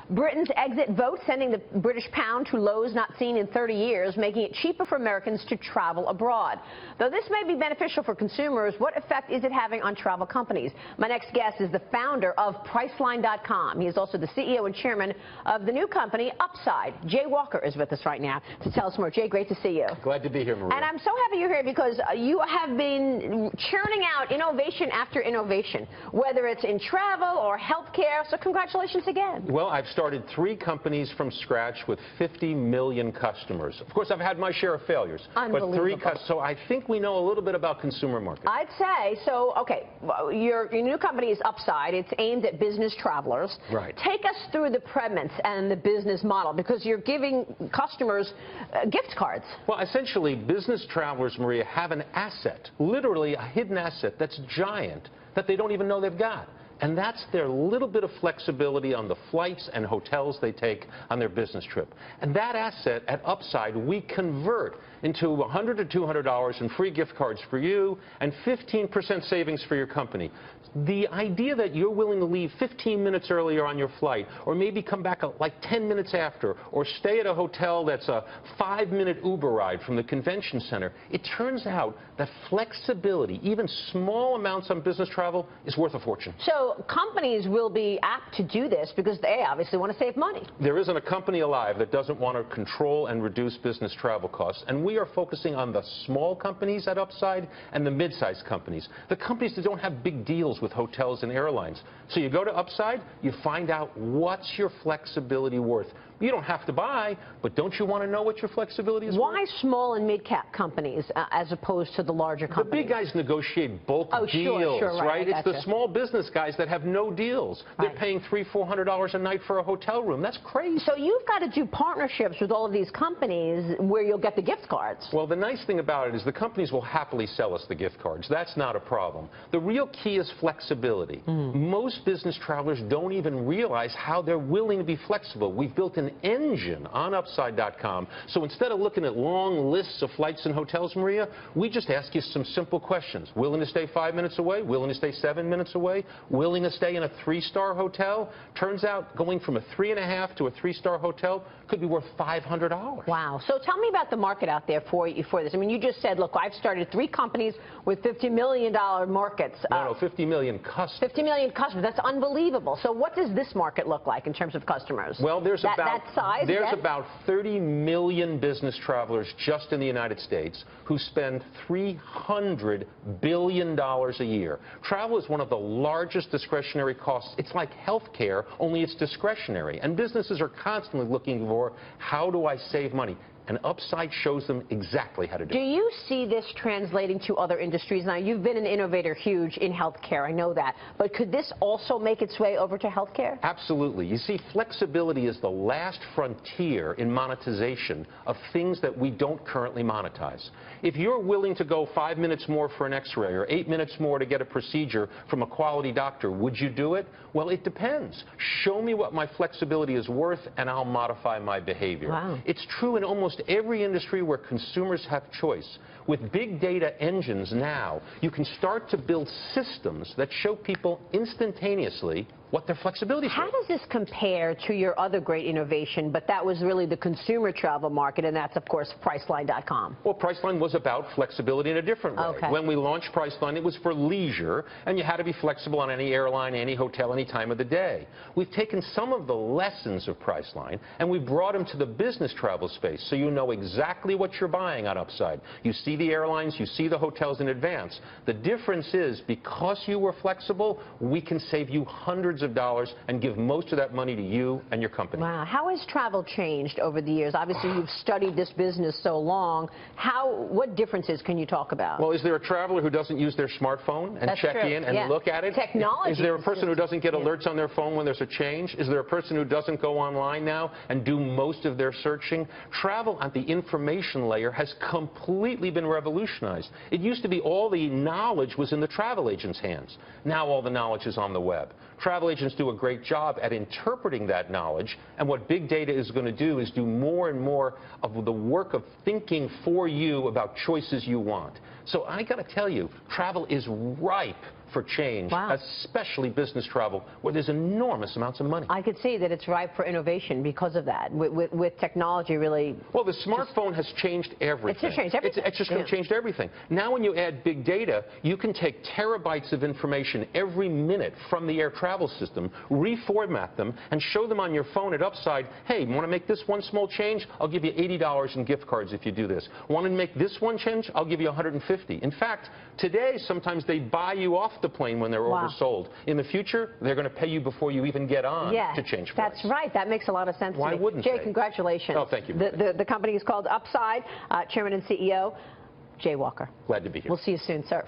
Britain's exit vote sending the British pound to lows not seen in 30 years, making it cheaper for Americans to travel abroad. Though this may be beneficial for consumers, what effect is it having on travel companies? My next guest is the founder of Priceline.com. He is also the CEO and chairman of the new company, Upside. Jay Walker is with us right now to tell us more. Jay, great to see you. Glad to be here, Maria. And I'm so happy you're here because you have been churning out innovation after innovation, whether it's in travel or healthcare. So congratulations again. Well, I've started 3 companies from scratch with 50 million customers. Of course, I've had my share of failures. Unbelievable. But 3 customers. So I think we know a little bit about consumer marketing. I'd say. So, okay, your new company is Upside. It's aimed at business travelers. Right. Take us through the premise and the business model, because you're giving customers gift cards. Well, essentially, business travelers, Maria, have an asset, literally a hidden asset that's giant that they don't even know they've got. And that's their little bit of flexibility on the flights and hotels they take on their business trip. And that asset at Upside, we convert into $100 to $200 in free gift cards for you and 15% savings for your company. The idea that you're willing to leave 15 minutes earlier on your flight, or maybe come back like 10 minutes after, or stay at a hotel that's a 5-minute Uber ride from the convention center, it turns out that flexibility, even small amounts on business travel, is worth a fortune. So companies will be apt to do this because they obviously want to save money. There isn't a company alive that doesn't want to control and reduce business travel costs, and we are focusing on the small companies at Upside and the mid-sized companies, the companies that don't have big deals with hotels and airlines. So you go to Upside, you find out what's your flexibility worth. You don't have to buy, but don't you want to know what your flexibility is worth? Why small and mid-cap companies as opposed to the larger companies? The big guys negotiate bulk deals, sure, right? It's the small business guys that have no deals. They're paying $300, $400 a night for a hotel room. That's crazy. So you've got to do partnerships with all of these companies where you'll get the gift cards. Well, the nice thing about it is the companies will happily sell us the gift cards. That's not a problem. The real key is flexibility. Most business travelers don't even realize how they're willing to be flexible. We've built an engine on Upside.com. So instead of looking at long lists of flights and hotels, Maria, we just ask you some simple questions. Willing to stay 5 minutes away? Willing to stay 7 minutes away? Willing to stay in a 3-star hotel? Turns out going from a 3.5 to a 3-star hotel could be worth $500. Wow. So tell me about the market out there for this. I mean, you just said, look, I've started 3 companies with $50 million markets. No, 50 million customers. 50 million customers. That's unbelievable. So what does this market look like in terms of customers? Well, there's about 30 million business travelers just in the United States who spend $300 billion a year. Travel is one of the largest discretionary costs. It's like health care, only it's discretionary. And businesses are constantly looking for, how do I save money? And Upside shows them exactly how to do it. Do you see this translating to other industries? Now, you've been an innovator huge in healthcare, I know that. But could this also make its way over to healthcare? Absolutely. You see, flexibility is the last frontier in monetization of things that we don't currently monetize. If you're willing to go 5 minutes more for an x-ray or 8 minutes more to get a procedure from a quality doctor, would you do it? Well, it depends. Show me what my flexibility is worth, and I'll modify my behavior. Wow. It's true in almost every industry where consumers have choice. With big data engines now, you can start to build systems that show people instantaneously what their flexibility is. How does this compare to your other great innovation, but that was really the consumer travel market, and that's, of course, Priceline.com? Well, Priceline was about flexibility in a different way. Okay. When we launched Priceline, it was for leisure, and you had to be flexible on any airline, any hotel, any time of the day. We've taken some of the lessons of Priceline, and we brought them to the business travel space, so you know exactly what you're buying on Upside. You see the airlines, you see the hotels in advance. The difference is, because you were flexible, we can save you hundreds of dollars and give most of that money to you and your company. Wow. How has travel changed over the years? Obviously, you've studied this business so long. What differences can you talk about? Well, is there a traveler who doesn't use their smartphone and check in and look at it? Technology. Is there a person who doesn't get alerts on their phone when there's a change? Is there a person who doesn't go online now and do most of their searching? Travel at the information layer has completely been revolutionized. It used to be all the knowledge was in the travel agent's hands. Now all the knowledge is on the web. Travel agents do a great job at interpreting that knowledge, and what big data is going to do is do more and more of the work of thinking for you about choices you want. So I got to tell you, travel is ripe for change, Wow. especially business travel, where there's enormous amounts of money. I could see that it's ripe for innovation because of that, with technology really. Well, the smartphone has changed everything. It's changed everything. It's just changed everything. Now when you add big data, you can take terabytes of information every minute from the air travel system, reformat them, and show them on your phone at Upside, hey, want to make this one small change? I'll give you $80 in gift cards if you do this. Want to make this one change? I'll give you $150. In fact, today, sometimes they buy you off the plane when they're oversold. In the future, they're going to pay you before you even get on to change flights. That's right. That makes a lot of sense Why to me. wouldn't Jay, they? congratulations. Oh, thank you. The company is called Upside. Chairman and CEO, Jay Walker. Glad to be here. We'll see you soon, sir.